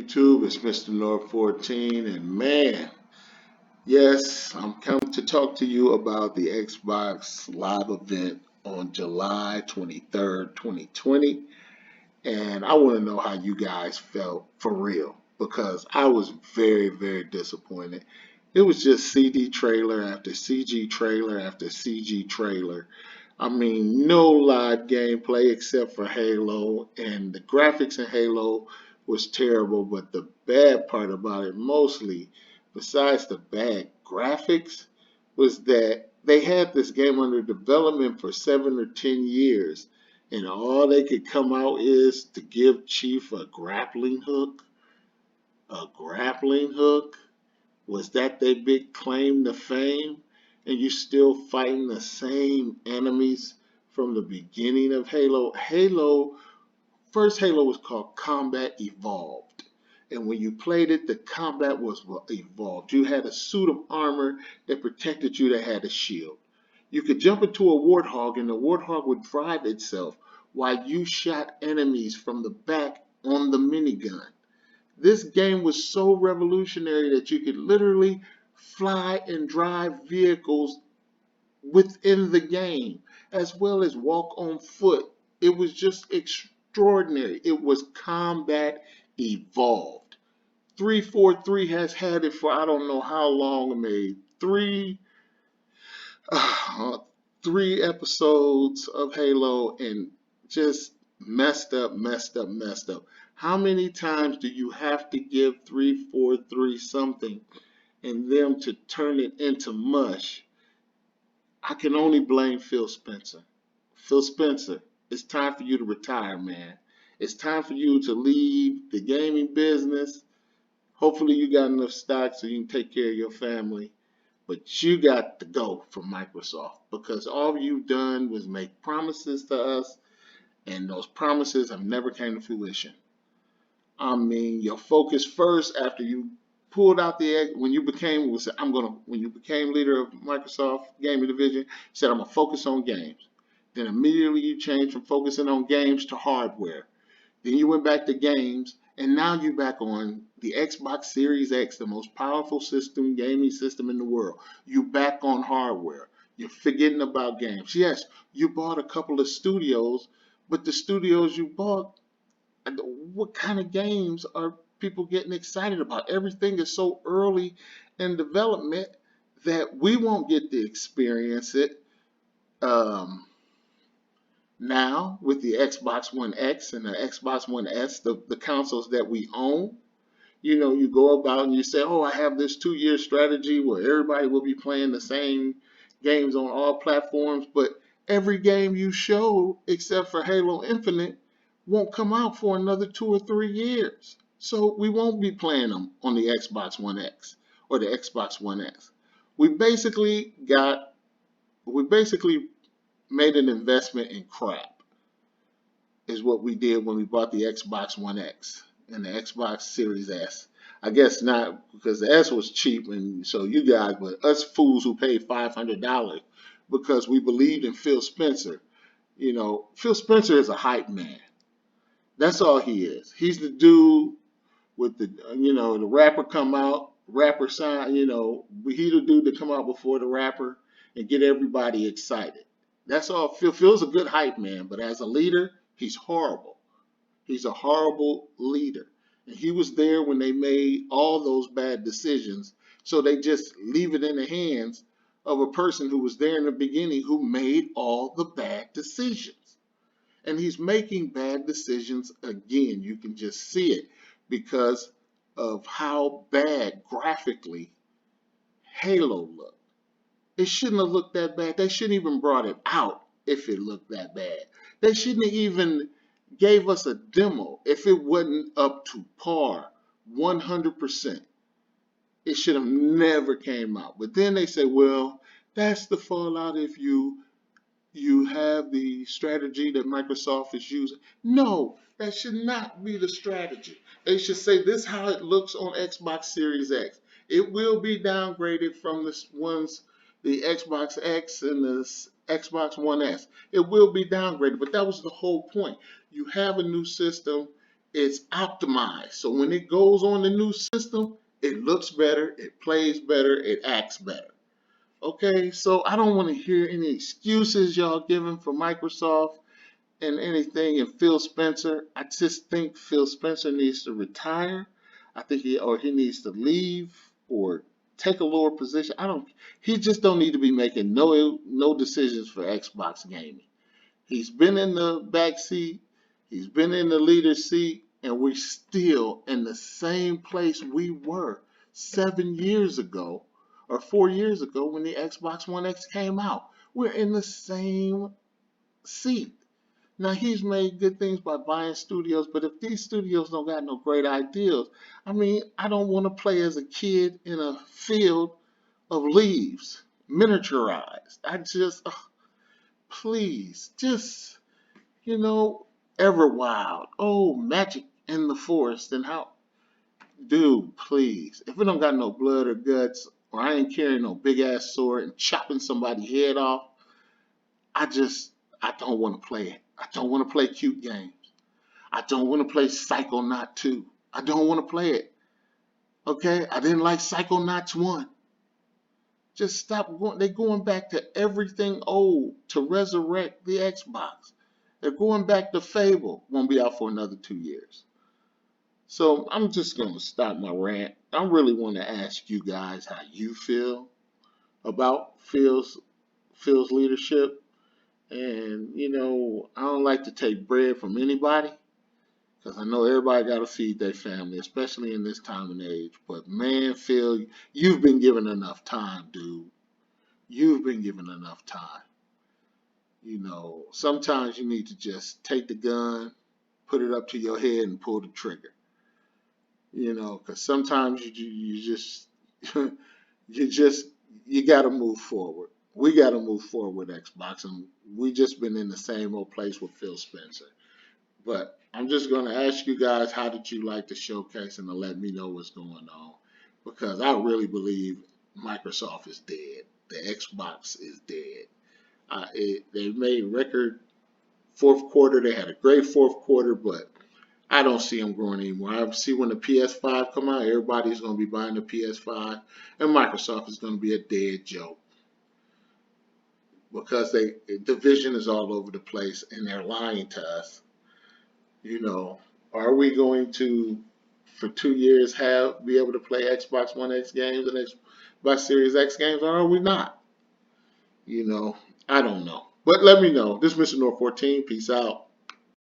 YouTube? It's Mr. North 14, and man, yes, I'm come to talk to you about the Xbox Live event on July 23rd, 2020, and I want to know how you guys felt for real because I was very, very disappointed. It was just CD trailer after CG trailer after CG trailer. I mean, no live gameplay except for Halo, and the graphics in Halo was terrible. But the bad part about it, mostly, besides the bad graphics, was that they had this game under development for 7 or 10 years, and all they could come out is to give Chief a grappling hook. A grappling hook? Was that their big claim to fame? And you still fighting the same enemies from the beginning of Halo? First Halo was called Combat Evolved. And when you played it, the combat was evolved. You had a suit of armor that protected you that had a shield. You could jump into a warthog and the warthog would drive itself while you shot enemies from the back on the minigun. This game was so revolutionary that you could literally fly and drive vehicles within the game, as well as walk on foot. It was just extraordinary. It was combat evolved. 343 has had it for I don't know how long, maybe uh, three episodes of Halo and just messed up, messed up, messed up. How many times do you have to give 343 something and them to turn it into mush? I can only blame Phil Spencer. Phil Spencer, it's time for you to retire, man. It's time for you to leave the gaming business. Hopefully you got enough stock so you can take care of your family. But you got to go from Microsoft because all you've done was make promises to us, and those promises have never came to fruition. I mean, your focus first after you pulled out the when you became was I'm gonna when you became leader of Microsoft Gaming Division, you said I'm gonna focus on games. Then immediately you changed from focusing on games to hardware. Then you went back to games, and now you're back on the Xbox Series X, the most powerful system, gaming system in the world. You back on hardware. You're forgetting about games. Yes, you bought a couple of studios, but the studios you bought, what kind of games are people getting excited about? Everything is so early in development that we won't get to experience it. Um, Now with the Xbox One X and the Xbox One S, the consoles that we own, you go about and you say, oh, I have this 2 year strategy where everybody will be playing the same games on all platforms, but every game you show except for Halo Infinite won't come out for another 2 or 3 years. So we won't be playing them on the Xbox One X or the Xbox One S. We basically got we basically made an investment in crap is what we did when we bought the Xbox One X and the Xbox Series S. I guess not because the S was cheap, and so you guys, but us fools who paid $500 because we believed in Phil Spencer. Phil Spencer is a hype man. That's all he is. He's the dude with the rapper come out, rapper sign, he the dude that come out before the rapper and get everybody excited. That's all. Phil's a good hype man, but as a leader, he's horrible. He's a horrible leader. And he was there when they made all those bad decisions. So they just leave it in the hands of a person who was there in the beginning who made all the bad decisions. And he's making bad decisions again. You can just see it because of how bad graphically Halo looked. It shouldn't have looked that bad. They shouldn't even brought it out if it looked that bad. They shouldn't have even gave us a demo if it wasn't up to par 100%. It should have never came out. But then they say, well, that's the fallout if you have the strategy that Microsoft is using. No, that should not be the strategy. They should say this is how it looks on Xbox Series X. It will be downgraded from the Xbox X and the Xbox One S. It will be downgraded, but that was the whole point. You have a new system. it's optimized. So when it goes on the new system, it looks better, it plays better, it acts better. Okay, so I don't want to hear any excuses y'all giving for Microsoft and anything. And Phil Spencer, I just think Phil Spencer needs to retire. I think he needs to leave or take a lower position. I don't. He just don't need to be making no decisions for Xbox gaming. He's been in the back seat. He's been in the leader's seat, and we're still in the same place we were 7 years ago or 4 years ago when the Xbox One X came out. We're in the same seat. Now he's made good things by buying studios, but if these studios don't got no great ideas, I mean, I don't want to play as a kid in a field of leaves, miniaturized. I just, please, just, you know, Everwild. Oh, Magic in the Forest. And how, dude, please, if it don't got no blood or guts, or I ain't carrying no big ass sword and chopping somebody's head off, I just, I don't want to play it. I don't want to play cute games. I don't want to play Psychonaut 2. I don't want to play it. Okay? I didn't like Psychonauts 1. Just stop going. They're going back to everything old to resurrect the Xbox. They're going back to Fable. Won't be out for another 2 years. So I'm just going to stop my rant. I really want to ask you guys how you feel about Phil's leadership. And, you know, I don't like to take bread from anybody. Because I know everybody got to feed their family, especially in this time and age. But man, Phil, you've been given enough time, dude. You've been given enough time. You know, sometimes you need to just take the gun, put it up to your head, and pull the trigger. You know, because sometimes you just you just you got to move forward. We got to move forward with Xbox, and we just been in the same old place with Phil Spencer. But I'm just going to ask you guys, how did you like the showcase, and to let me know what's going on, because I really believe Microsoft is dead. The Xbox is dead. They made record fourth quarter. They had a great fourth quarter, but I don't see them growing anymore. I see when the PS5 come out, everybody's going to be buying the PS5, and Microsoft is going to be a dead joke because the vision is all over the place, and they're lying to us. You know, are we going to, for 2 years, be able to play Xbox One X games and Xbox Series X games, or are we not? You know, I don't know. But let me know. This is Mr. North 14. Peace out.